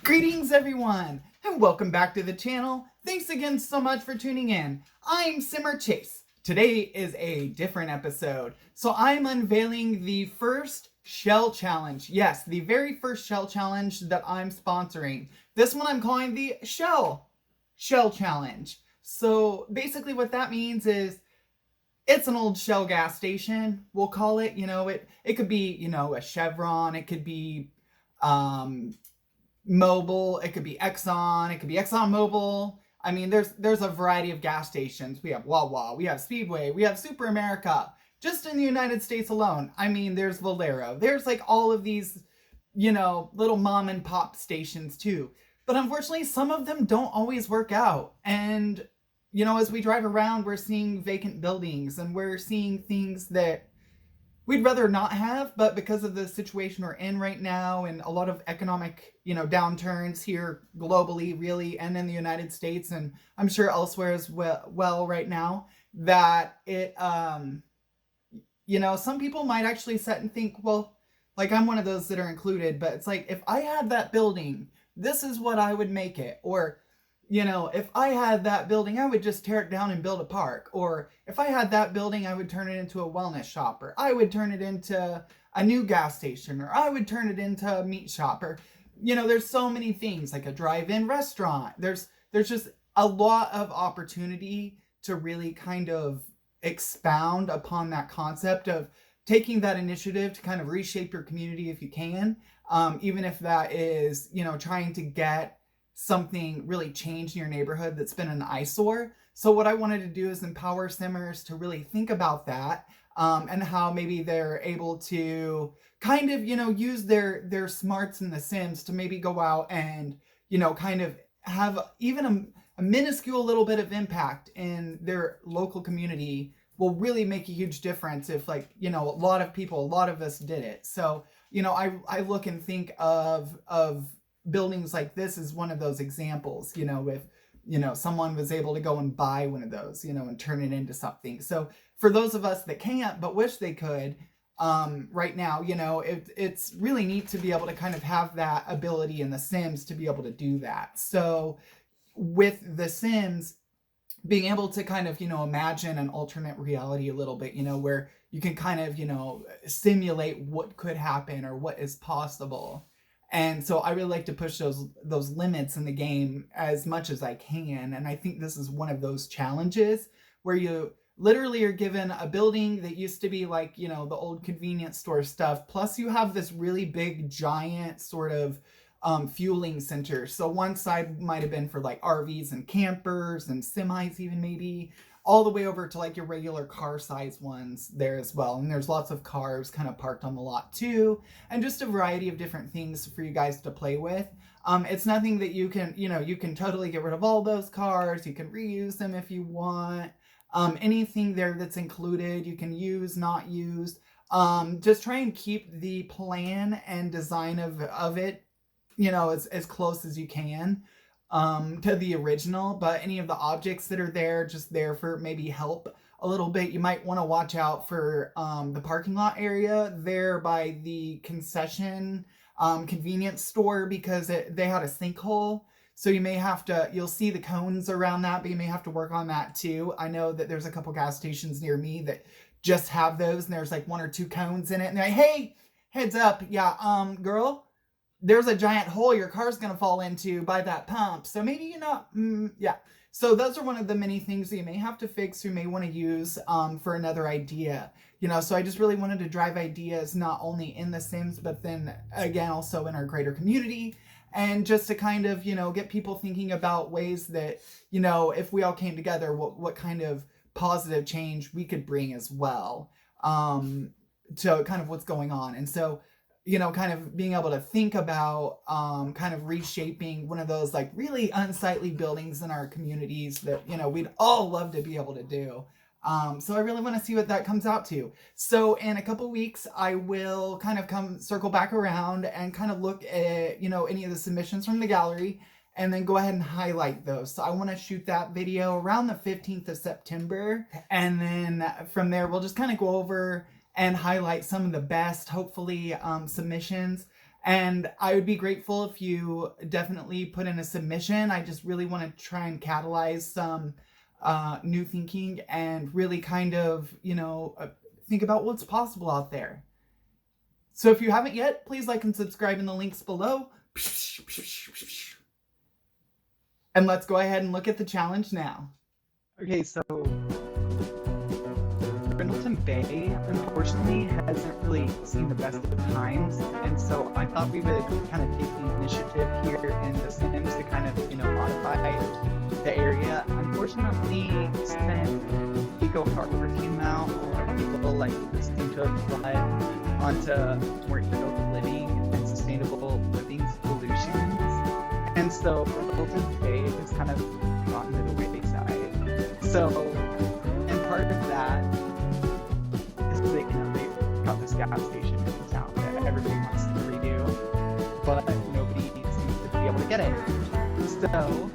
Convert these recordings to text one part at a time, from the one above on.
Greetings everyone, and welcome back to the channel. Thanks again so much for tuning in. I'm Simmer Chase. Today is a different episode, so I'm unveiling the first shell challenge. Yes, the very first shell challenge that I'm sponsoring. This one I'm calling the shell challenge. So basically what that means is it's an old Shell gas station, we'll call it. It could be, a Chevron, it could be Mobil, it could be Exxon, it could be Exxon Mobil. I mean, there's a variety of gas stations. We have Wawa, we have Speedway, we have Super America. Just in the United States alone, I mean, there's Valero. There's like all of these, little mom and pop stations too. But unfortunately, some of them don't always work out. And, as we drive around, we're seeing vacant buildings and we're seeing things that we'd rather not have, but because of the situation we're in right now and a lot of economic, downturns here globally, really, and in the United States, and I'm sure elsewhere as well right now, that some people might actually sit and think, well, like I'm one of those that are included, but it's like, if I had that building, this is what I would make it. Or, if I had that building, I would just tear it down and build a park. Or if I had that building, I would turn it into a wellness shop. Or I would turn it into a new gas station. Or I would turn it into a meat shop. Or, there's so many things, like a drive-in restaurant. There's just a lot of opportunity to really kind of expound upon that concept of taking that initiative to kind of reshape your community if you can. Even if that is, trying to get something really changed in your neighborhood that's been an eyesore. So what I wanted to do is empower Simmers to really think about that, and how maybe they're able to kind of, use their smarts in The Sims to maybe go out and, kind of have even a minuscule little bit of impact in their local community will really make a huge difference if, like, a lot of us did it. So, I look and think of buildings like this is one of those examples. If someone was able to go and buy one of those, and turn it into something. So for those of us that can't but wish they could, right now, it's really neat to be able to kind of have that ability in The Sims to be able to do that. So with The Sims, being able to kind of, imagine an alternate reality a little bit, where you can kind of, simulate what could happen or what is possible. And so I really like to push those limits in the game as much as I can. And I think this is one of those challenges where you literally are given a building that used to be like, the old convenience store stuff. Plus you have this really big, giant sort of fueling center. So one side might have been for like RVs and campers and semis even maybe, all the way over to like your regular car size ones there as well. And there's lots of cars kind of parked on the lot too, and just a variety of different things for you guys to play with. It's nothing that you can totally get rid of all those cars. You can reuse them if you want. Anything there that's included, you can use, not use. Just try and keep the plan and design of it, as close as you can to the original. But any of the objects that are there, just there for maybe help a little bit. You might want to watch out for the parking lot area there by the concession convenience store, because they had a sinkhole. So you'll see the cones around that, but you may have to work on that too. I know that there's a couple gas stations near me that just have those, and there's like 1 or 2 cones in it, and they're like, hey, heads up, yeah, girl, there's a giant hole your car's gonna fall into by that pump. So maybe yeah. So those are one of the many things that you may have to fix, or you may want to use for another idea. So I just really wanted to drive ideas not only in The Sims, but then again also in our greater community, and just to kind of get people thinking about ways that if we all came together, what kind of positive change we could bring as well, to kind of what's going on. And so kind of being able to think about kind of reshaping one of those like really unsightly buildings in our communities that, we'd all love to be able to do. So I really want to see what that comes out to. So in a couple weeks, I will kind of circle back around and kind of look at, any of the submissions from the gallery, and then go ahead and highlight those. So I want to shoot that video around the 15th of September. And then from there, we'll just kind of go over and highlight some of the best, hopefully, submissions. And I would be grateful if you definitely put in a submission. I just really want to try and catalyze some new thinking and really kind of, think about what's possible out there. So if you haven't yet, please like and subscribe in the links below. And let's go ahead and look at the challenge now. Okay, so Brindleton Bay, unfortunately, hasn't really seen the best of times, and so I thought we would kind of take the initiative here in The Sims to kind of, modify the area. Unfortunately, since Eco Harbor came out, a lot of people seem to apply onto more eco-living and sustainable living solutions, and so Brindleton Bay has kind of gotten to the wayside. So, and part of that they got this gas station in town that everybody wants to redo, but nobody seems to be able to get it. So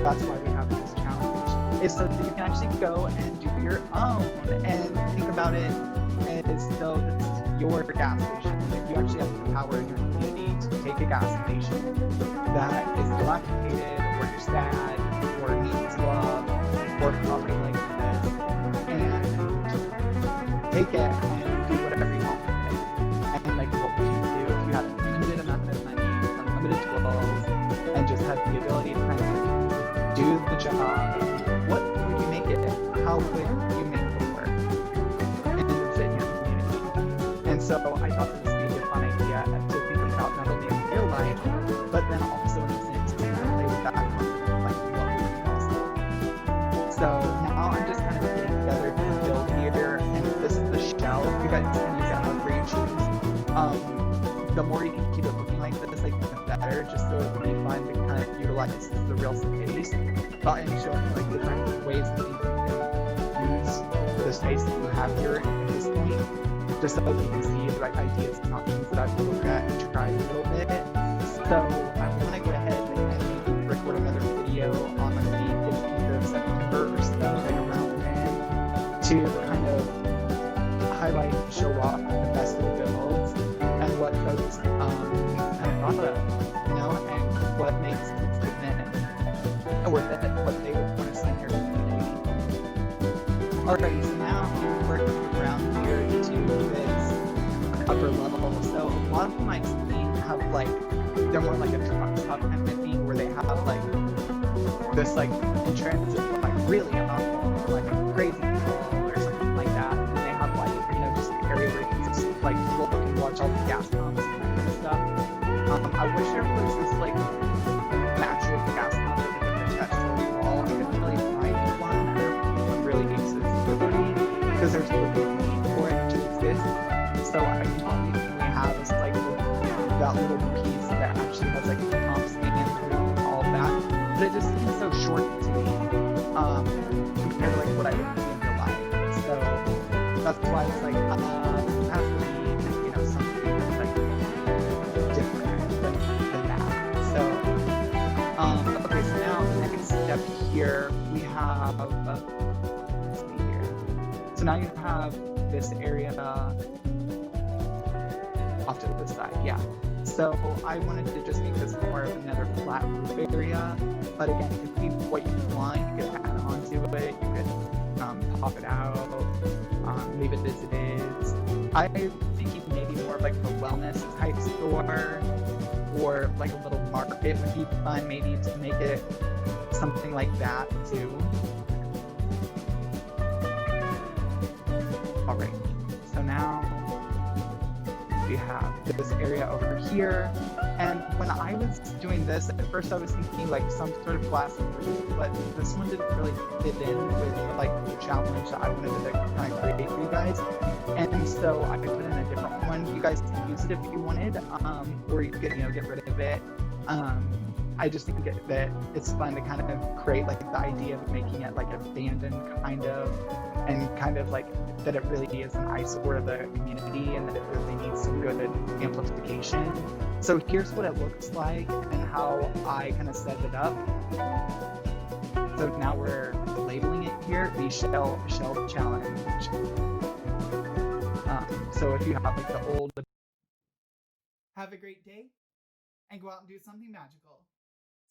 that's why we have this challenge, is so that you can actually go and do your own and think about it as though it's your gas station, that you actually have the power in your community to take a gas station that is dilapidated or just sad or needs love or property like this, and take it and do whatever you want with it. And what would you do if you had an unlimited amount of money, unlimited tools, and just had the ability to kind of do the job? What would you make it? How would you make it work and fit in your community? And so I thought this would be a fun idea to think about not only in real life, but then also in the Sims to play with that concept, what would be possible. So now I'm just kind of putting together the build here, and this is the shell. You guys can use that however you choose. The more you can keep it looking like this, the better, just so it can be fun to kind of utilize the real space. And showing different ways that you can use the space that you have here at this point, just so that you can see the ideas and options that I've looked at and tried a little bit. So I'm going to go ahead and maybe record another video on the 15th of September or so, around then, to kind of highlight and show off the best of the builds and what folks kind of thought of, and what makes it fit or what they would want to see in your community. Alright, so now I'm working around here to this upper level. So a lot of them I've seen have they're more like a truck stop kind of thing, where they have this entrance is really up, or a crazy wall or something like that, and they have just an area where you can just look and watch all the gas pumps and that kind of stuff. I wish there was this natural gas pump that they could attach to the wall. I couldn't really find one. I don't know one really uses utility, because there's no need for it to exist. So I can only have is that little piece that actually has the pumps and all of that. But it just seems so short to me, compared to what I would do in real life. So that's why it's it has to be something different than that. So okay, so now next step here we have let's see here. So now you have this area off to the side, yeah. So I wanted to just make this more of another flat roof area, but again, it could be what you want. You could add on to it, you could pop it out, leave it as it is. I'm thinking maybe more of a wellness type store, or a little market would be fun, maybe to make it something like that too. Alright, so now we have this area over here, and when I was doing this, at first I was thinking some sort of glass roof, but this one didn't really fit in with the challenge that I wanted to kind of create for you guys, and so I put in a different one. You guys can use it if you wanted, or you could get rid of it. I just think that it's fun to kind of create the idea of making it abandoned kind of, and kind of that it really is an eyesore of the community, and that it really needs some good amplification. So here's what it looks like and how I kind of set it up. So now we're labeling it here, the Shell Challenge. So if you have the old Have a great day and go out and do something magical.